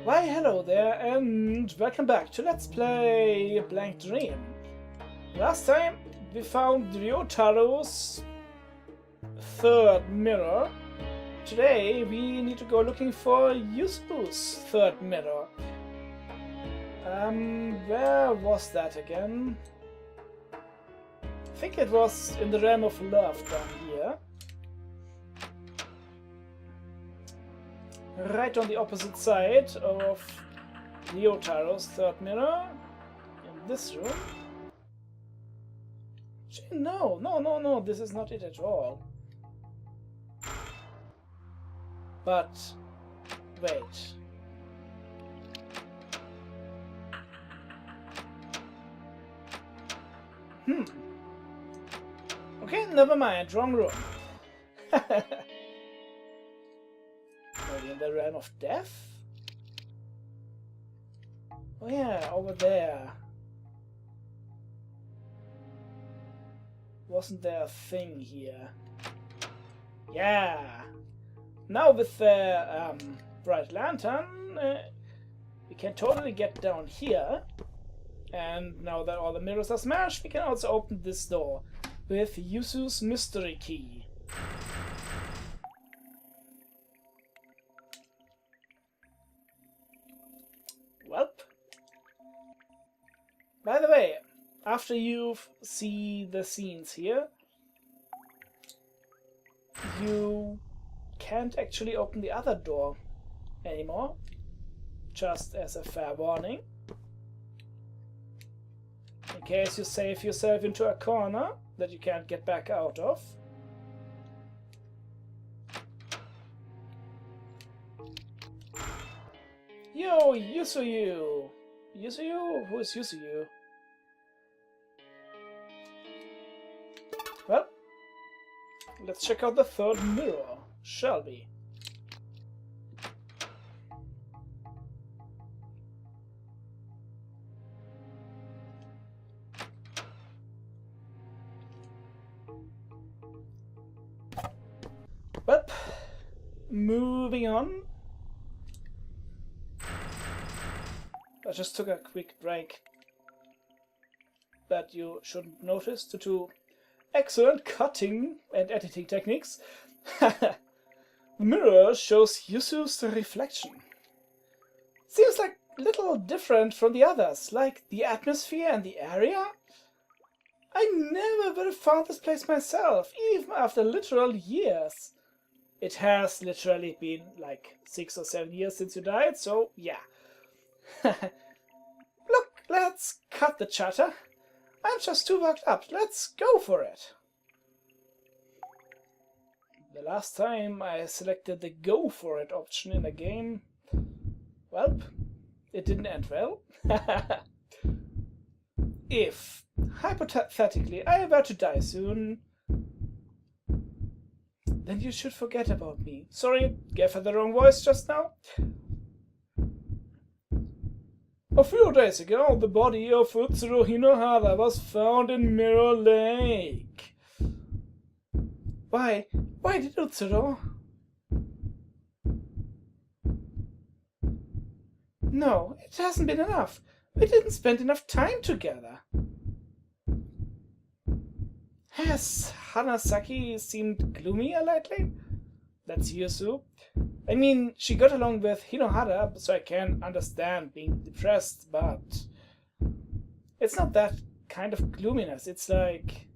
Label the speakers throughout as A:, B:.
A: Why hello there and welcome back to Let's Play Blank Dream. Last time we found Ryotaro's third mirror. Today we need to go looking for Yusu's third mirror. Where was that again? I think it was in the realm of love down here. Right on the opposite side of Ryotaro's third mirror. In this room. No, this is not it at all. But wait. Okay, never mind, wrong room. In the realm of death? Oh yeah, over there. Wasn't there a thing here? Yeah! Now with the bright lantern, we can totally get down here. And now that all the mirrors are smashed, we can also open this door with Yusu's mystery key. Welp. By the way, after you see the scenes here, you can't actually open the other door anymore, just as a fair warning. In case you save yourself into a corner that you can't get back out of. Yo, Yusuyu! Yusuyu? Who is Yusuyu? Well, let's check out the third mirror, shall we? Well, moving on. I just took a quick break that you shouldn't notice due to excellent cutting and editing techniques. The mirror shows Yusu's reflection. Seems like a little different from the others, like the atmosphere and the area. I never would have found this place myself, even after literal years. It has literally been like 6 or 7 years since you died, so yeah. Look, let's cut the chatter. I'm just too worked up. Let's go for it. The last time I selected the go for it option in a game, well, it didn't end well. If, hypothetically, I were to die soon, then you should forget about me. Sorry, gave her the wrong voice just now. A few days ago, the body of Utsuro Hinohara was found in Mirror Lake. Why? Why did Utsuro? No, it hasn't been enough. We didn't spend enough time together. Has Hanasaki seemed gloomier lately? That's Yusu. I mean, she got along with Hinohara, so I can understand being depressed, but it's not that kind of gloominess. It's like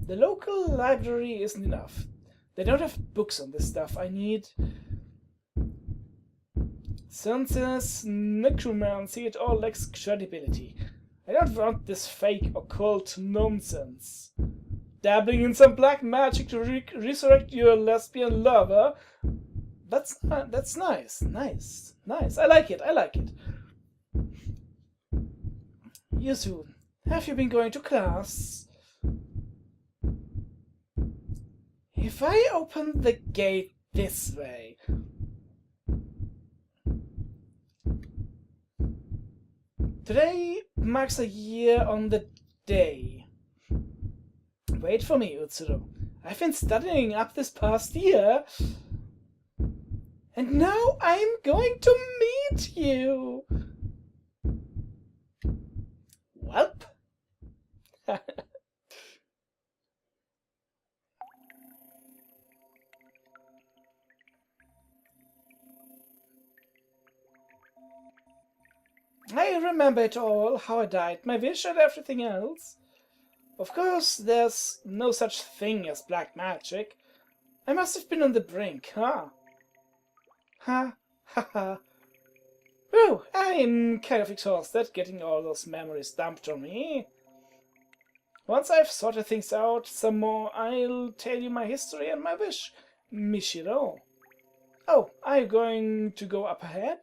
A: the local library isn't enough. They don't have books on this stuff. I need Sensei's necromancy. It all lacks credibility. I don't want this fake occult nonsense. Dabbling in some black magic to resurrect your lesbian lover. That's nice. Nice. I like it. Yusu, have you been going to class? If I open the gate this way... Today marks a year on the day. Wait for me, Utsuro. I've been studying up this past year. And now I'm going to meet you! Welp. I remember it all, how I died, my wish and everything else. Of course, there's no such thing as black magic. I must have been on the brink, huh? Ha, ha, ha. Oh, I'm kind of exhausted getting all those memories dumped on me. Once I've sorted things out some more, I'll tell you my history and my wish, Michiro. Oh, are you going to go up ahead?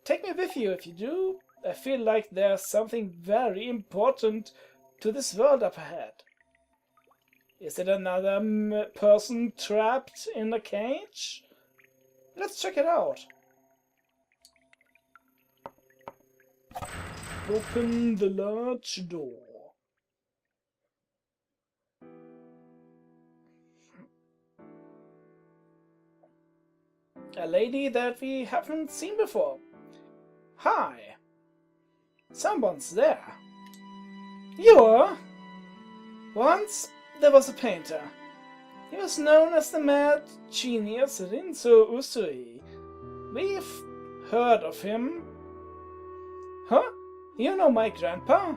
A: Take me with you if you do. I feel like there's something very important to this world up ahead. Is it another person trapped in a cage? Let's check it out. Open the large door. A lady that we haven't seen before. Hi. Someone's there. You are? Once there was a painter. He was known as the mad genius Rinso Usui. We've heard of him. Huh? You know my grandpa?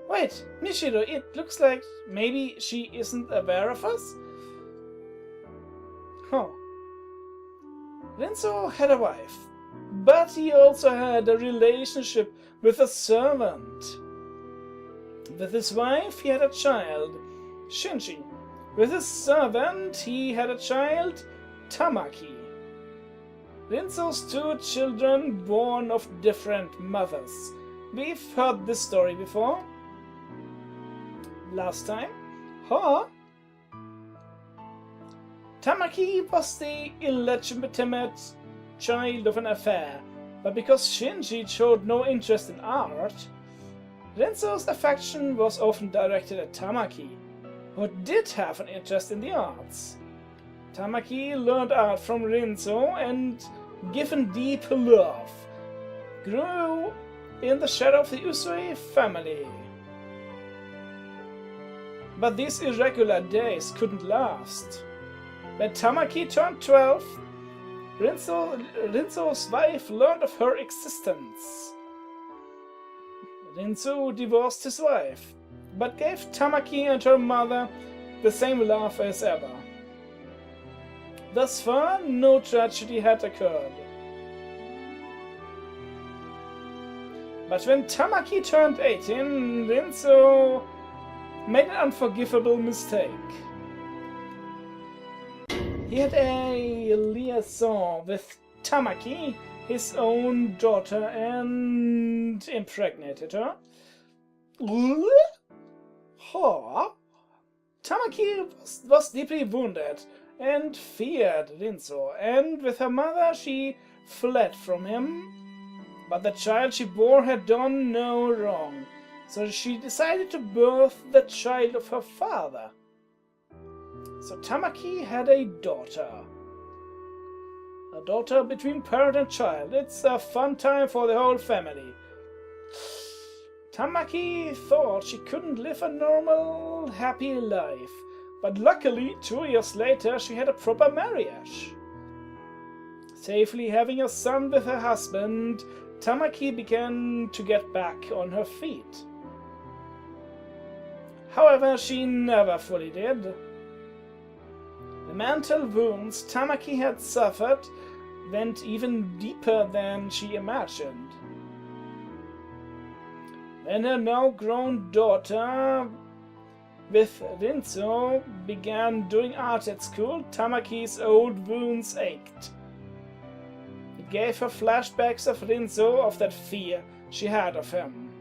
A: Wait, Michiro, it looks like maybe she isn't aware of us? Huh. Rinso had a wife, but he also had a relationship with a servant. With his wife, he had a child, Shinji. With his servant, he had a child, Tamaki. Rinso's two children born of different mothers. We've heard this story before. Last time? Huh? Tamaki was the illegitimate child of an affair, but because Shinji showed no interest in art, Rinso's affection was often directed at Tamaki, who did have an interest in the arts. Tamaki learned art from Rinso and, given deep love, grew in the shadow of the Usui family. But these irregular days couldn't last. When Tamaki turned 12, Rinso's wife learned of her existence. Rinso divorced his wife, but gave Tamaki and her mother the same love as ever. Thus far, no tragedy had occurred. But when Tamaki turned 18, Rinso made an unforgivable mistake. He had a liaison with Tamaki, his own daughter, and impregnated her. Huh? Tamaki was deeply wounded and feared Rinso, and with her mother she fled from him. But the child she bore had done no wrong, so she decided to birth the child of her father. So Tamaki had a daughter. A daughter between parent and child. It's a fun time for the whole family. Tamaki thought she couldn't live a normal, happy life, but luckily 2 years later she had a proper marriage. Safely having a son with her husband, Tamaki began to get back on her feet. However, she never fully did. The mental wounds Tamaki had suffered went even deeper than she imagined. When her now grown daughter with Rinso began doing art at school, Tamaki's old wounds ached. It gave her flashbacks of Rinso, of that fear she had of him.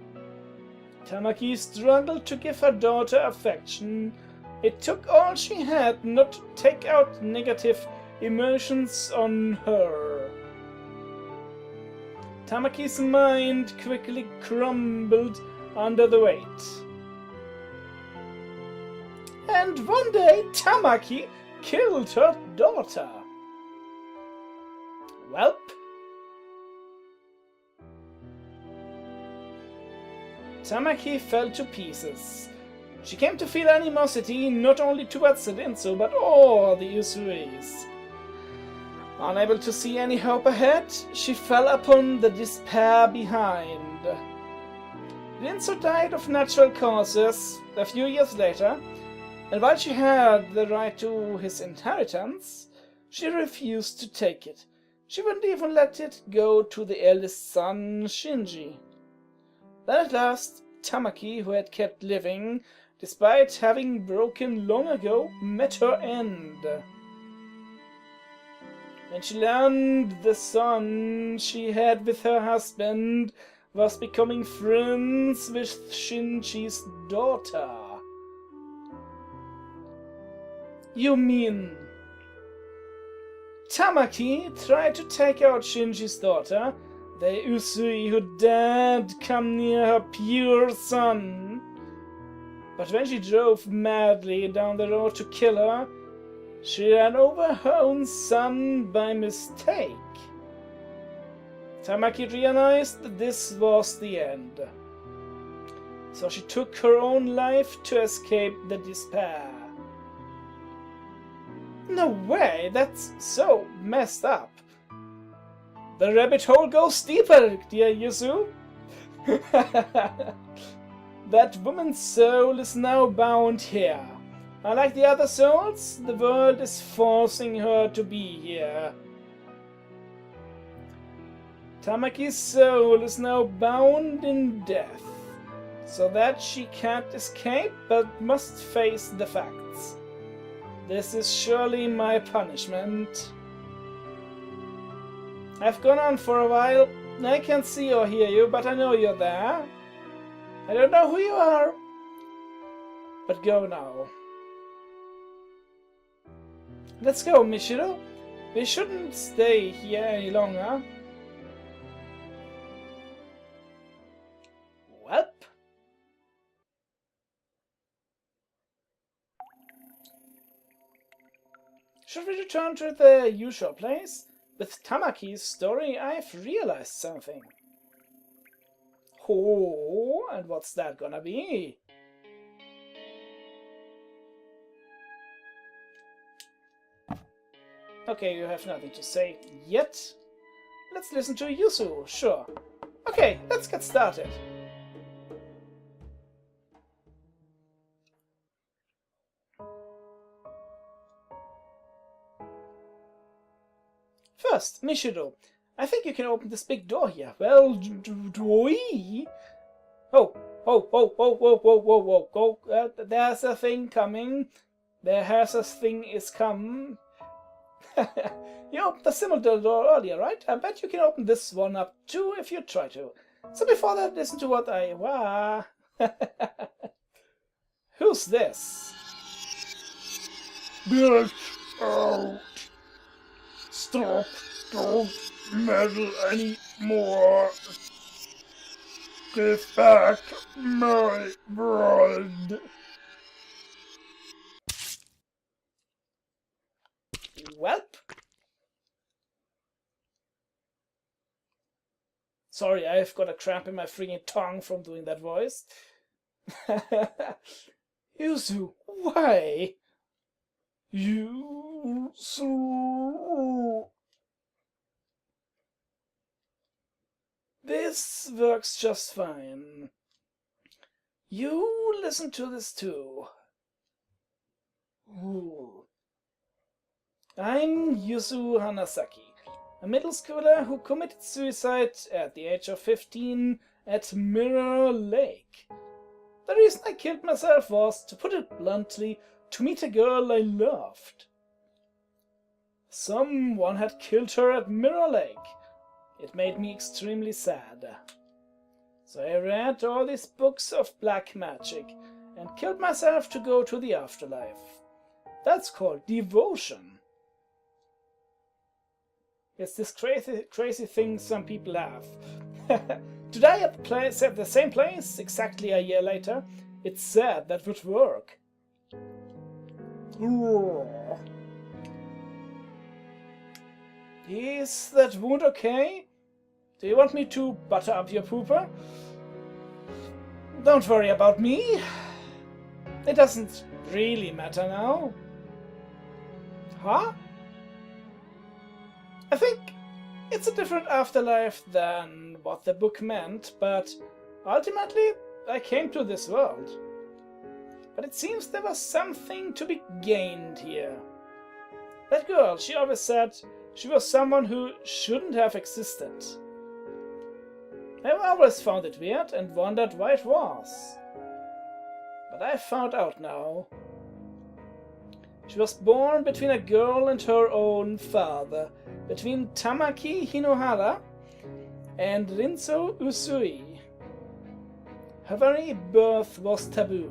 A: Tamaki struggled to give her daughter affection. It took all she had not to take out negative emotions on her. Tamaki's mind quickly crumbled under the weight. And one day Tamaki killed her daughter. Welp. Tamaki fell to pieces. She came to feel animosity not only towards Rinso, but all the Usuris. Unable to see any hope ahead, she fell upon the despair behind. Rinso died of natural causes a few years later, and while she had the right to his inheritance, she refused to take it. She wouldn't even let it go to the eldest son, Shinji. Then at last, Tamaki, who had kept living, despite having broken long ago, met her end. When she learned the son she had with her husband was becoming friends with Shinji's daughter. You mean Tamaki tried to take out Shinji's daughter, the Usui who dared come near her pure son. But when she drove madly down the road to kill her, she ran over her own son by mistake. Tamaki realized that this was the end. So she took her own life to escape the despair. No way, that's so messed up. The rabbit hole goes deeper, dear Yuzu. That woman's soul is now bound here. Unlike the other souls, the world is forcing her to be here. Tamaki's soul is now bound in death, so that she can't escape but must face the facts. This is surely my punishment. I've gone on for a while. I can't see or hear you, but I know you're there. I don't know who you are, but go now. Let's go, Michiru. We shouldn't stay here any longer. Welp. Should we return to the usual place? With Tamaki's story, I've realized something. Oh, and what's that gonna be? Okay, you have nothing to say yet. Let's listen to Yuzu, sure. Okay, let's get started. First, Michiru, I think you can open this big door here. Well, we? Oh, there's a thing coming. There has a thing is come. You opened the similar door earlier, right? I bet you can open this one up too if you try to. So before that, listen to what I... Wah. Who's this?
B: Get out! Stop! Don't meddle anymore! Give back my blood!
A: Welp. Sorry, I've got a cramp in my freaking tongue from doing that voice. Yuzu, why? Yuzu. This works just fine. You listen to this too. Ooh. I'm Yuzu Hanasaki, a middle schooler who committed suicide at the age of 15 at Mirror Lake. The reason I killed myself was, to put it bluntly, to meet a girl I loved. Someone had killed her at Mirror Lake. It made me extremely sad. So I read all these books of black magic and killed myself to go to the afterlife. That's called devotion. It's this crazy thing some people have. Today at the same place, exactly a year later, it's said that would work. Is that wound okay? Do you want me to butter up your pooper? Don't worry about me. It doesn't really matter now. Huh? I think it's a different afterlife than what the book meant, but ultimately I came to this world. But it seems there was something to be gained here. That girl, she always said she was someone who shouldn't have existed. I've always found it weird and wondered why it was. But I found out now. She was born between a girl and her own father, between Tamaki Hinohara and Rinso Usui. Her very birth was taboo.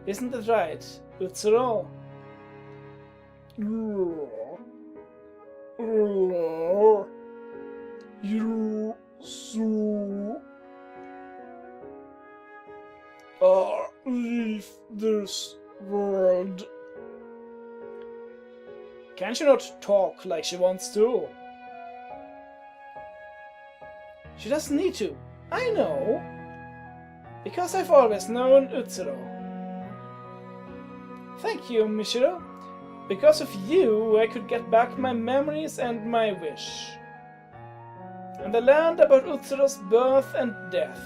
A: Isn't it right, Utsuro?
B: You or leave this world.
A: Can she not talk like she wants to? She doesn't need to. I know. Because I've always known Utsuro. Thank you, Mishiro. Because of you, I could get back my memories and my wish. And I learned about Utsuro's birth and death.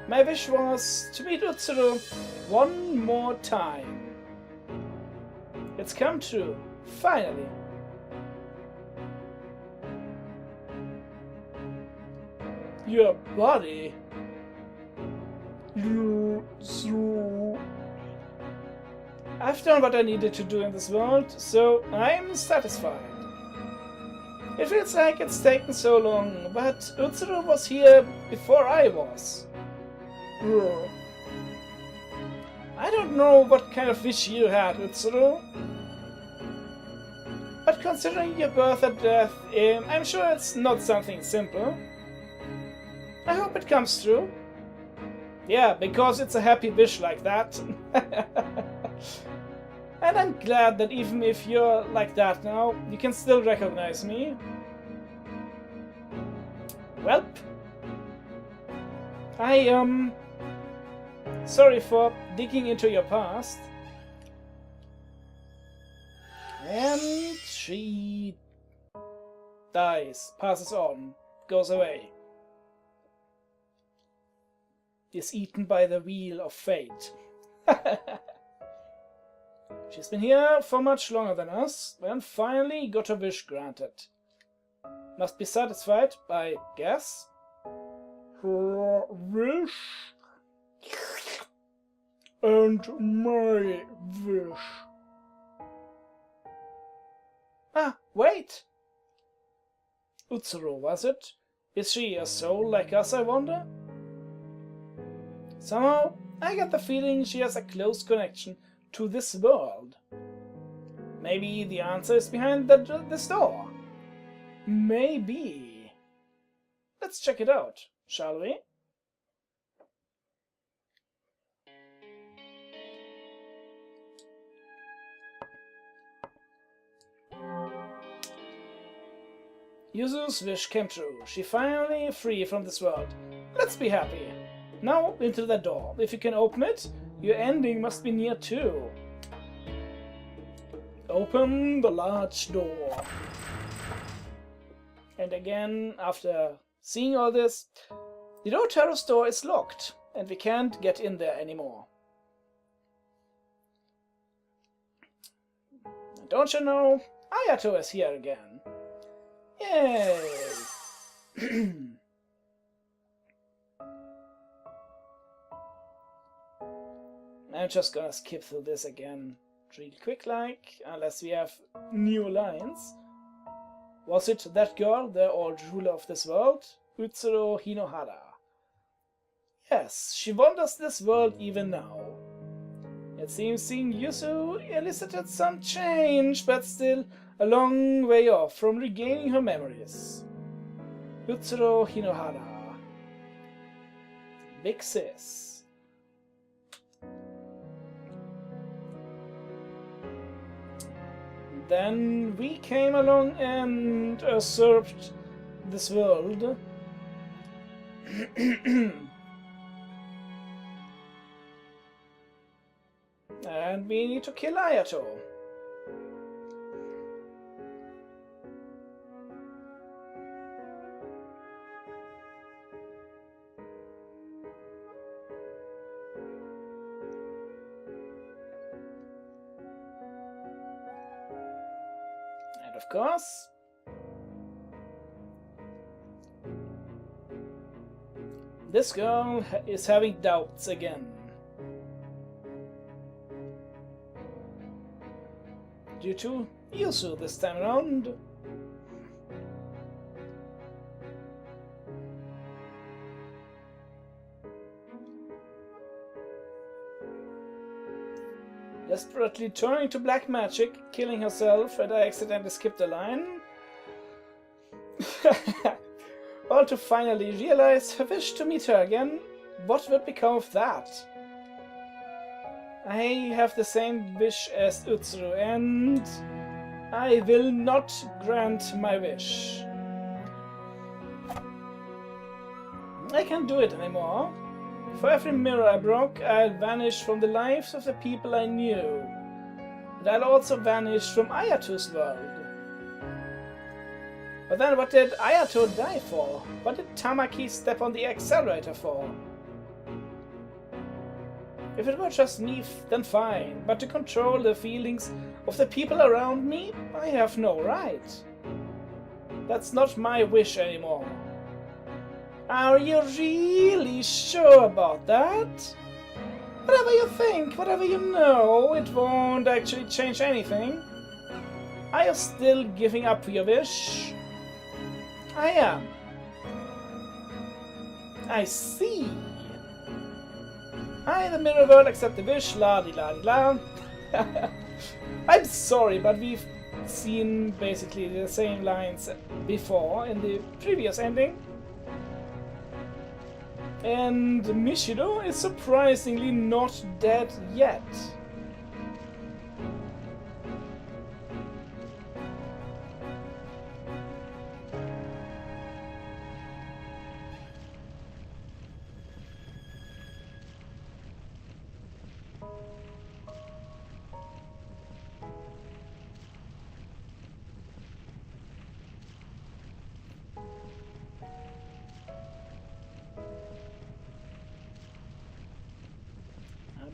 A: My wish was to meet Utsuro one more time. It's come true, finally. Your body. I've done what I needed to do in this world, so I'm satisfied. It feels like it's taken so long, but Utsuro was here before I was. I don't know what kind of wish you had, Utsuro. But considering your birth and death, I'm sure it's not something simple. I hope it comes true. Yeah, because it's a happy wish like that. And I'm glad that even if you're like that now, you can still recognize me. Welp. Sorry for digging into your past. And she dies, passes on, goes away. Is eaten by the wheel of fate. She's been here for much longer than us, and finally got her wish granted. Must be satisfied, I guess.
B: Her wish and my wish.
A: Ah, wait! Utsuro, was it? Is she a soul like us, I wonder? Somehow, I get the feeling she has a close connection to this world. Maybe the answer is behind this door. Maybe. Let's check it out, shall we? Yuzu's wish came true. She finally free from this world. Let's be happy. Now into the door. If you can open it, your ending must be near too. Open the large door. And again, after seeing all this, the Rotaro's door is locked, and we can't get in there anymore. And don't you know, Ayato is here again. Yay! I'm just gonna skip through this again real quick like, unless we have new lines. Was it that girl, the old ruler of this world? Utsuro Hinohara. Yes, she wanders this world even now. It seems seeing Yuzu elicited some change, but still a long way off from regaining her memories. Utsuro Hinohara. Big sis. Then we came along and usurped this world. And we need to kill Ayato. And of course, this girl is having doubts again. Due to Yuzu this time around. Desperately turning to black magic, killing herself, and I accidentally skipped a line. All to finally realize her wish to meet her again. What would become of that? I have the same wish as Utsuru, and I will not grant my wish. I can't do it anymore. For every mirror I broke, I'll vanish from the lives of the people I knew. And I'll also vanish from Ayato's world. But then what did Ayato die for? What did Tamaki step on the accelerator for? If it were just me, then fine, but to control the feelings of the people around me, I have no right. That's not my wish anymore. Are you really sure about that? Whatever you think, whatever you know, it won't actually change anything. Are you still giving up your wish? I am. I see. I, the mirror world, accept the wish, la-di-la-di-la. I'm sorry, but we've seen basically the same lines before in the previous ending. And Mishido is surprisingly not dead yet.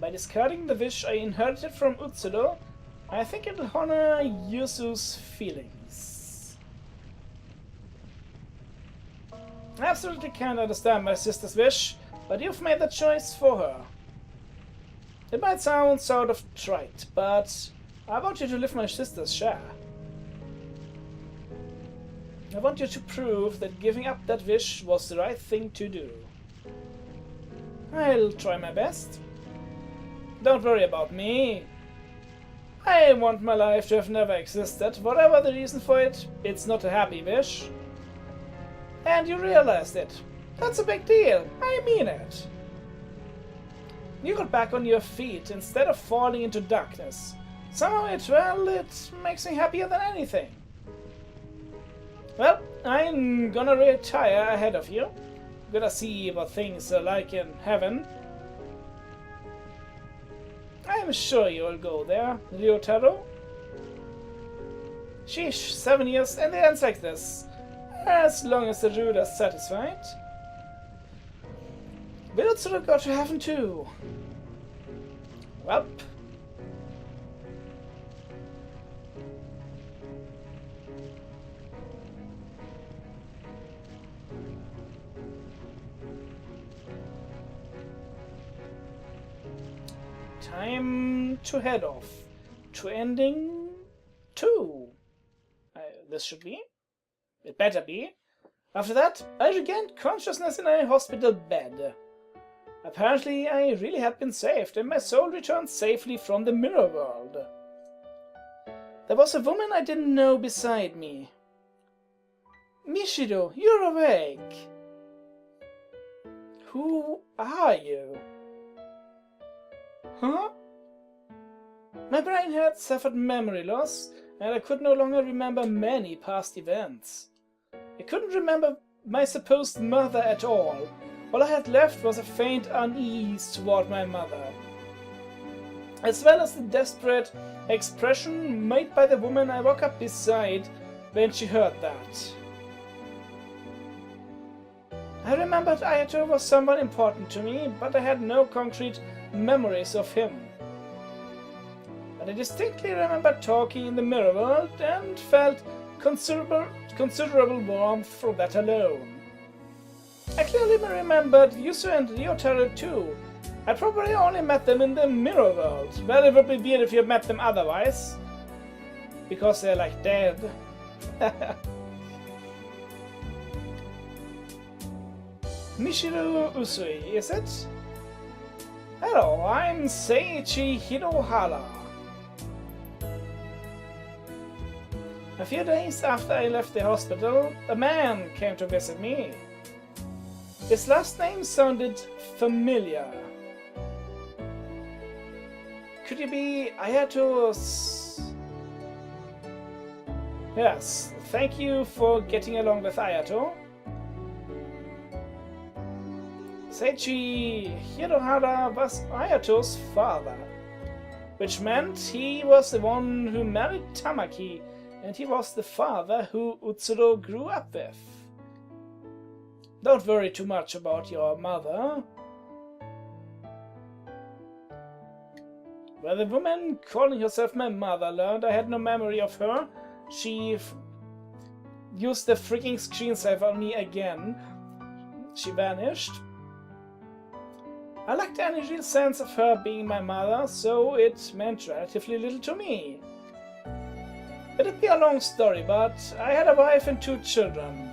A: By discarding the wish I inherited from Utsuro, I think it'll honor Yuzu's feelings. I absolutely can't understand my sister's wish, but you've made the choice for her. It might sound sort of trite, but I want you to live my sister's share. I want you to prove that giving up that wish was the right thing to do. I'll try my best. Don't worry about me. I want my life to have never existed. Whatever the reason for it, it's not a happy wish. And you realized it. That's a big deal. I mean it. You got back on your feet instead of falling into darkness. Somehow it makes me happier than anything. Well, I'm gonna retire ahead of you. Gonna see what things are like in heaven. I'm sure you'll go there, Ryotaro. Sheesh, 7 years and it ends like this. As long as the ruler's satisfied. Will Utsuro go to heaven too? Welp. Time to head off to ending 2. This should be. It better be. After that, I regained consciousness in a hospital bed. Apparently, I really had been saved, and my soul returned safely from the mirror world. There was a woman I didn't know beside me. Mishido, you're awake. Who are you? Huh? My brain had suffered memory loss, and I could no longer remember many past events. I couldn't remember my supposed mother at all. All I had left was a faint unease toward my mother, as well as the desperate expression made by the woman I woke up beside when she heard that. I remembered Ayato was someone important to me, but I had no concrete memories of him. But I distinctly remember talking in the mirror world and felt considerable warmth from that alone. I clearly remembered Yusu and Ryotaro too. I probably only met them in the mirror world. Well, it would be weird if you met them otherwise, because they're like dead. Michiru Usui, is it? Hello, I'm Seiichi Hirohara. A few days after I left the hospital, a man came to visit me. His last name sounded familiar. Could it be Ayato's? Yes, thank you for getting along with Ayato. Seiichi Hirohara was Ayato's father, which meant he was the one who married Tamaki, and he was the father who Utsuro grew up with. Don't worry too much about your mother. When the woman calling herself my mother learned I had no memory of her, she used the freaking screensaver on me again. She vanished. I lacked any real sense of her being my mother, so it meant relatively little to me. It'd be a long story, but I had a wife and 2 children.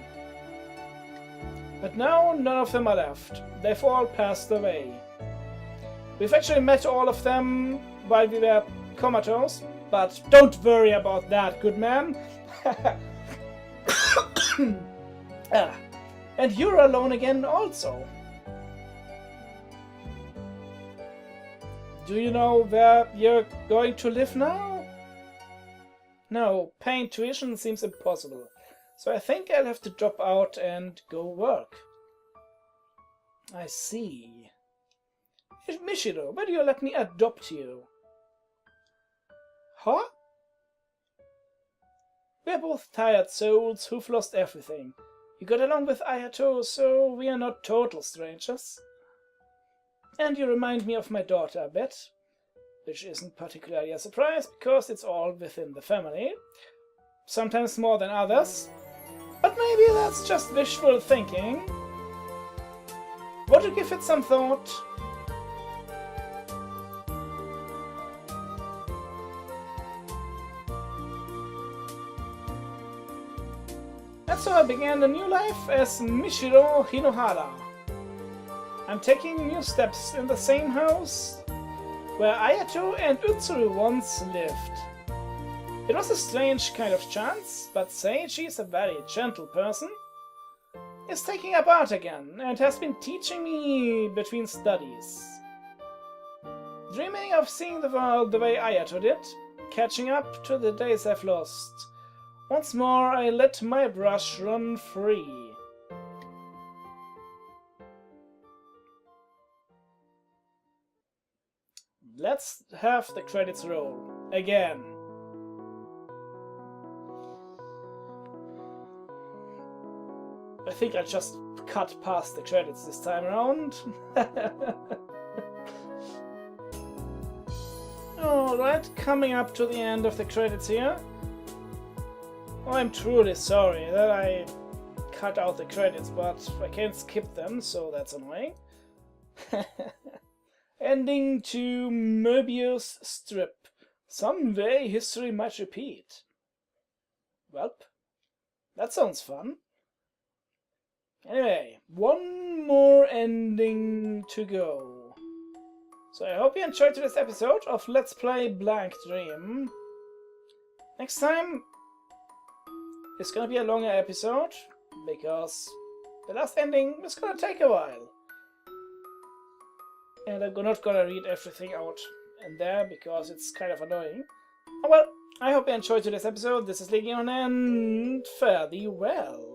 A: But now none of them are left. They've all passed away. We've actually met all of them while we were comatose, but don't worry about that, good man. And you're alone again also. Do you know where you're going to live now? No, paying tuition seems impossible, so I think I'll have to drop out and go work. I see. Michiru, why do you let me adopt you? Huh? We're both tired souls who've lost everything. You got along with Ayato, so we are not total strangers. And you remind me of my daughter a bit, which isn't particularly a surprise because it's all within the family, sometimes more than others, but maybe that's just wishful thinking. Won't you give it some thought? And so I began a new life as Michiru Hinohara. I'm taking new steps in the same house where Ayato and Utsuru once lived. It was a strange kind of chance, but Seiichi is a very gentle person. He's taking up art again and has been teaching me between studies. Dreaming of seeing the world the way Ayato did, catching up to the days I've lost. Once more I let my brush run free. Let's have the credits roll again. I think I just cut past the credits this time around. Alright, coming up to the end of the credits here. I'm truly sorry that I cut out the credits, but I can't skip them, so that's annoying. Ending to Möbius strip. Someday history might repeat. Welp, that sounds fun. Anyway, one more ending to go. So I hope you enjoyed today's episode of Let's Play Blank Dream. Next time, it's gonna be a longer episode, because the last ending is gonna take a while. And I'm not gonna read everything out in there because it's kind of annoying. Oh well, I hope you enjoyed today's episode. This is Legion, and fare thee well.